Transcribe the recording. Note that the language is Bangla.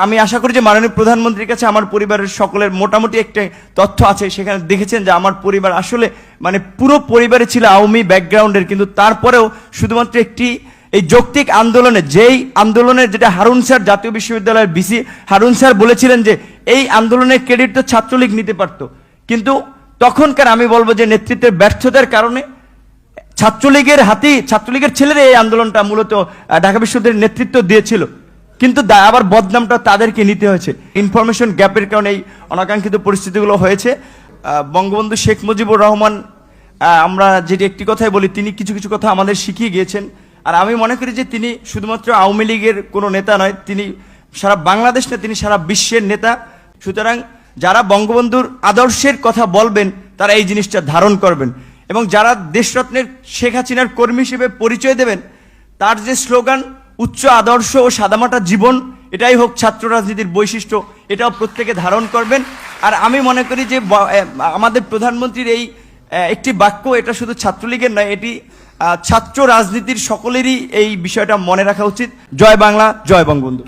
আমি আশা করি যে মাননীয় প্রধানমন্ত্রীর কাছে আমার পরিবারের সকলের মোটামুটি একটা তথ্য আছে, সেখানে দেখেছেন যে আমার পরিবার আসলে মানে পুরো পরিবারে ছিল আওয়ামী ব্যাকগ্রাউন্ডের, কিন্তু তারপরেও শুধুমাত্র একটি এই যৌক্তিক আন্দোলনে, যেই আন্দোলনের যেটা হারুন স্যার জাতীয় বিশ্ববিদ্যালয়ের ভিসি হারুন স্যার বলেছিলেন যে এই আন্দোলনের ক্রেডিট তো ছাত্রলীগ নিতে পারত, কিন্তু তখনকার আমি বলবো যে নেতৃত্বের ব্যর্থতার কারণে ছাত্রলীগের হাতেই, ছাত্রলীগের ছেলেরা এই আন্দোলনটা মূলত ঢাকা বিশ্ববিদ্যালয়ের নেতৃত্ব দিয়েছিল, কিন্তু আবার বদনামটা তাদেরকে নিতে হয়েছে। ইনফরমেশন গ্যাপের কারণে এই অনাকাঙ্ক্ষিত পরিস্থিতিগুলো হয়েছে। বঙ্গবন্ধু শেখ মুজিবুর রহমান, আমরা যেটি একটি কথাই বলি, তিনি কিছু কিছু কথা আমাদের শিখিয়ে গিয়েছেন। আর আমি মনে করি যে তিনি শুধুমাত্র আওয়ামী লীগের কোনো নেতা নয়, তিনি সারা বাংলাদেশ না, তিনি সারা বিশ্বের নেতা। সুতরাং যারা বঙ্গবন্ধুর আদর্শের কথা বলবেন তারা এই জিনিসটা ধারণ করবেন, এবং যারা দেশরত্নের শেখ হাসিনার কর্মী হিসেবে পরিচয় দেবেন, তার যে স্লোগান উচ্চ আদর্শ ও সাদামাটা জীবন, এটাই হোক ছাত্র রাজনীতির বৈশিষ্ট্য, এটাও প্রত্যেকে ধারণ করবেন। আর আমি মনে করি যে আমাদের প্রধানমন্ত্রীর এই একটি বাক্য, এটা শুধু ছাত্রলীগের নয়, এটি ছাত্র রাজনীতির সকলেরই এই বিষয়টা মনে রাখা উচিত। জয় বাংলা, জয় বঙ্গবন্ধু।